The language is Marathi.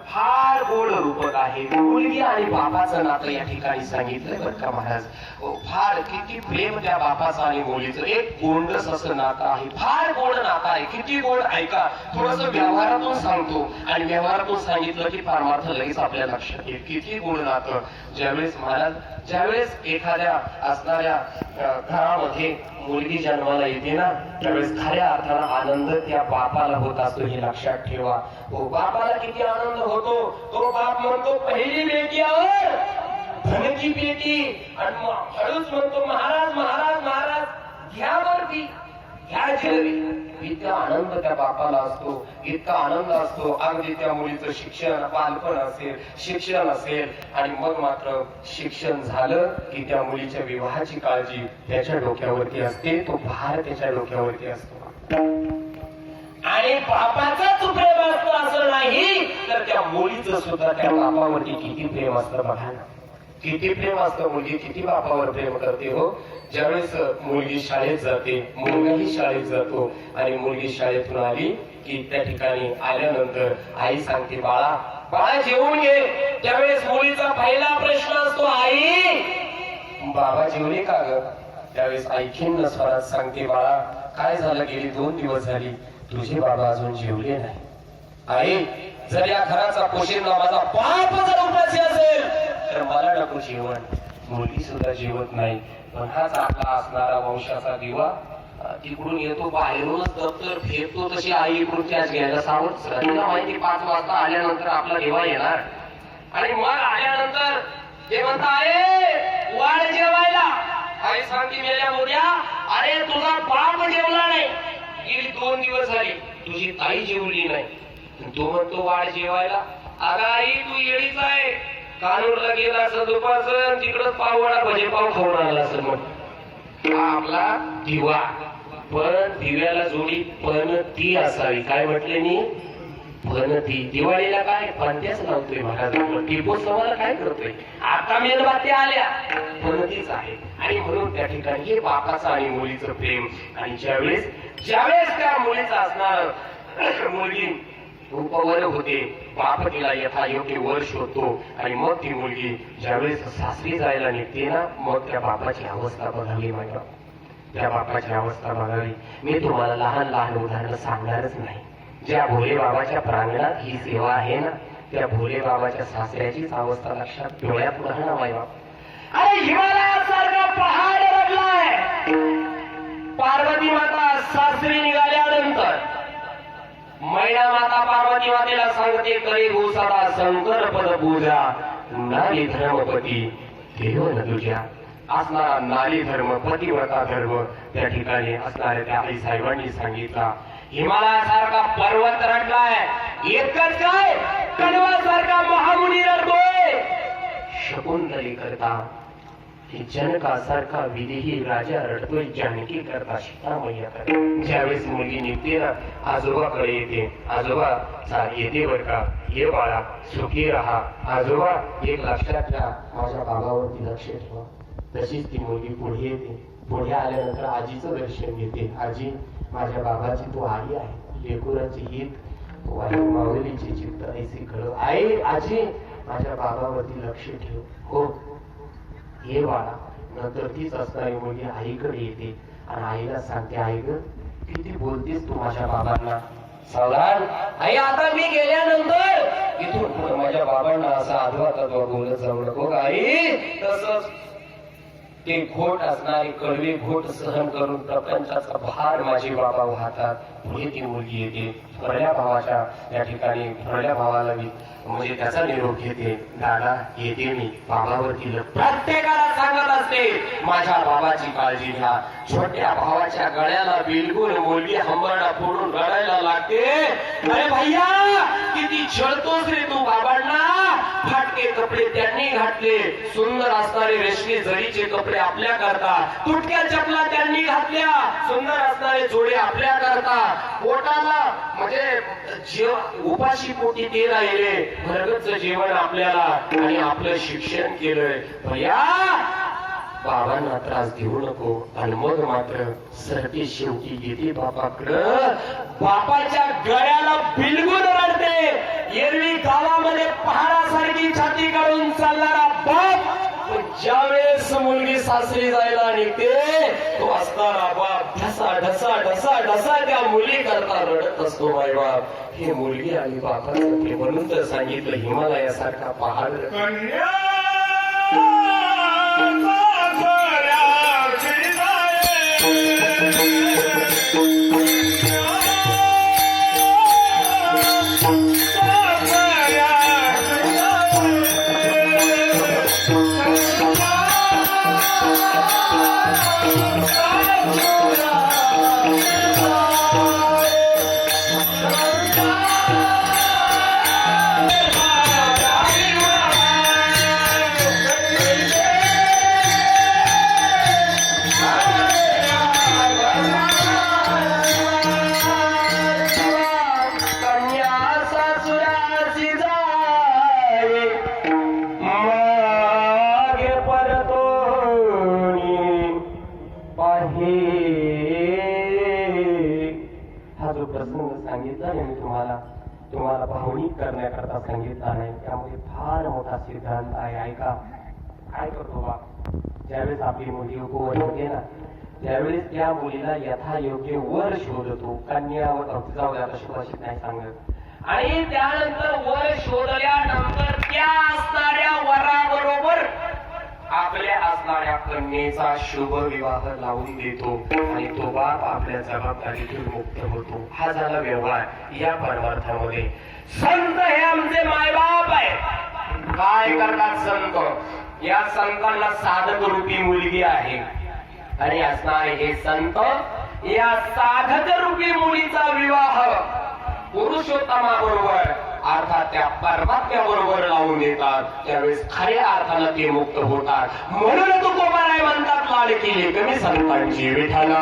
फार गोड रूपक आहे. मुलगी आणि बापाचं नातं या ठिकाणी सांगितलंय बरं का महाराज. फार किती प्रेम त्या बापाचं आणि मुलीचं एक गोंडस असं नातं आहे. फार गोड नातं आहे. किती गोड ऐका. थोडस व्यवहारातून सांगतो आणि व्यवहारातून सांगितलं की परमार्थ लगेच आपल्या लक्षात येईल. किती गोड नातं. ज्यावेळेस महाराज ज्यावेळेस एखाद्या असणाऱ्या घरामध्ये मुलगी जन्माला येते ना त्यावेळेस खऱ्या अर्थानं आनंद त्या बापाला होत असतो हे लक्षात ठेवा. हो बापाला किती आनंद होतो. तो बाप म्हणतो पहिली बेटी और धन की बेटी आणि हळूच म्हणतो महाराज महाराज महाराज घ्या वरती घ्या जिलबी. इतका आनंद त्या बापाला असतो. इतका आनंद असतो. अगदी त्या मुलीचं शिक्षण बालपण असेल शिक्षण असेल आणि मग मात्र शिक्षण झालं की त्या मुलीच्या विवाहाची काळजी त्याच्या डोक्यावरती असते. तो भार त्याच्या डोक्यावरती असतो. आणि बापाचाच प्रेम असतो असं नाही तर त्या मुलीचं सुद्धा त्या बापावरती किती प्रेम असतं बघा ना. किती प्रेम असतं. मुलगी किती बापावर प्रेम करते. हो ज्यावेळेस मुलगी शाळेत जाते मुलगाही शाळेत जातो आणि मुलगी शाळेतून आली की त्या ठिकाणी आल्यानंतर आई सांगते बाळा बाळा जेवून घे. त्यावेळेस मुलीचा पहिला प्रश्न असतो आई बाबा जेवले का ग. त्यावेळेस आई खिन्न स्वरात सांगते बाळा काय झालं गेली 2 दिवस झाली तुझे बाबा अजून जेवले नाही. आई जर या घराचा पोशिंदा माझा बाप जर उपाशी असेल तर मला नको जेवण. मुलगी सुद्धा जेवत नाही. पण हाच आपला असणारा वंशाचा दिवा तिकडून येतो बाहेरूनच दप्तर फेरतो तशी आई इकडून त्याच घ्यायला सावध. तिला माहिती 5 वाजता आल्यानंतर आपला दिवा येणार आणि मग आल्यानंतर ते म्हणता अरे वाढ जेवायला. आई सांगते मेल्या मोद्या अरे तुझा बाप जेवला नाही गेली 2 दिवस झाली तुझी ताई जेवली नाही. तो म्हणतो वाढ जेवायला. अगं आई तू येडीच आहे. कानूरला गेला असं दुपारचं तिकडच पाववडा भजे पाव खाऊन आला असं मग आपला दिवा. पण दिव्याला जोडी पण ती असावी. काय म्हटले मी पण ती. दिवाळीला काय पणत्याच लावतोय महाराज. दीपोत्सवाला काय करतोय आता मेणबत्त्या आल्या पण तीच आहे. आणि म्हणून त्या ठिकाणी हे बापाचं आणि मुलीचं प्रेम. आणि ज्यावेळेस त्या मुलीचं असणार मुलगी रूपवर होते बाप तिला यथायोग्य वर शोधतो आणि मग ती मुलगी ज्यावेळेस सासरी जायला निघते ना मग त्या बापाची अवस्था बघावी. माझ्या त्या बापाची अवस्था बघावी. मी तुम्हाला लहान लहान उदाहरणं सांगणारच नाही. ज्या भोले बाबाच्या प्रांगणात ही सेवा आहे ना त्या भोले बाबाच्या सासऱ्याचीच अवस्था लक्षात डोळ्यात राहणार माय बाप. अरे हिमालयासारखा पहाड रडलाय. पार्वती माता सासरी निघाल्यानंतर मैना माता पार्वती मातेला सांगते करे गो सदा शंकर पद पूजा नारी धर्मपती देव न तुझ्या. असणारा नारी धर्म पतिव्रता धर्म त्या ठिकाणी असणाऱ्या त्या आई साहेबांनी सांगितला. हिमालयासारखा पर्वत रडलाय. एकच काय कणवासारखा महामुनी रडतोय. शकुंतली करता जनकासारखा विदेही राजा रडतोय. जानकी करता सीता मैया करता. ज्यावेळेस मुलगी निघते ना आजोबाकडे येते. आजोबा येते बर का ये बाळा सुखी राहा. आजोबा एक लक्षात घ्या माझ्या बाबावरती लक्ष ठेवा. तशीच ती मुलगी पुढे येते. पुढे आल्यानंतर आजीचं दर्शन घेते. आजी माझ्या बाबाची तू आई आहे. लेकुराची हित माऊलीची चित्त ऐसी घड. आई आजी माझ्या बाबावरती लक्ष ठेव. हो ये बाळा. नंतर तीच असणारी मुलगी आईकडे येते आणि आईला सांगते आई ग किती बोलतेस तू माझ्या बाबांना. सावधान आई आता मी गेल्यानंतर इथून पुढे माझ्या बाबांना असा आधवा तत्व बोलत जाऊ नको. आई तसंच ते घोट असणारे कडवे घोट सहन करून प्रपंचाचा भार माझे बाबा वाहतात. पुढे ती मुलगी येते. थोरल्या भावाच्या या ठिकाणी थोरल्या भावाला मी म्हणजे त्याचा निरोप घेते. दादा येते मी बाबावरती. प्रत्येकाला सांगत असते माझ्या बाबाची काळजी घ्या. छोट्या भावाच्या गळ्याला बिलकुल मुलगी हंबरडा फोडून रडायला लागते. अरे भैया किती छळतोस रे तू बाबांना. फाटके कपडे त्यांनी घातले. सुंदर असणारे रेशमी जरीचे कपडे आपल्या करता. तुटक्या चपला त्यांनी घातल्या. सुंदर असणारे जोडे आपल्या करता. पोटाला म्हणजे उपाशी पोटी ते राहिले. भरगतचं जेवण आपल्याला आणि आपलं शिक्षण केलंय. भैया बाबांना त्रास देऊ नको. आणि मग मात्र सरते शेवटी येते बापाकडं. बापाच्या गळ्याला बिलगून रडते. एरवी गावामध्ये सासरी जायला निघते तो असणारा बाप ढसा ढसा ढसा ढसा त्या मुली करता रडत असतो मायबाप. ही मुलगी आणि बापासाठी म्हणून तर सांगितलं हिमालयासारखा पहाड. हा जो प्रसंग सांगितला मी तुम्हाला भावनिक करण्याकरता सांगितला नाही. त्यामध्ये फार मोठा सिद्धांत आहे. ऐका, काय करतो बा, ज्यावेळेस आपली मुलगी उपवन होते ना त्यावेळेस त्या मुलीला यथायोग्य वर शोधतो. कन्यावर जाऊ द्या, सुभाषित नाही सांगत. आणि त्यानंतर वर शोधल्यानंतर त्या असणाऱ्या वराबरोबर आपल्या असणाऱ्या कन्येचा शुभ विवाह लावून देतो आणि तो बाप आपल्या जबाबदारीतून मुक्त होतो. हा झाला व्यवहार. या परमार्थामध्ये संत हे आमचे मायबाप आहे. काय करतात संत? या संतांना साधक रूपी मुलगी आहे आणि असणारे हे संत या साधक रूपी मुलीचा विवाह पुरुषोत्तमाबरोबर अर्थात त्या परमात्म्याबरोबर लावून देतात. त्यावेळेस खऱ्या अर्थानं ते मुक्त होतात. म्हणून तुकोबाराय म्हणतात लाडकी लेकमी संतांची विठ्ठल.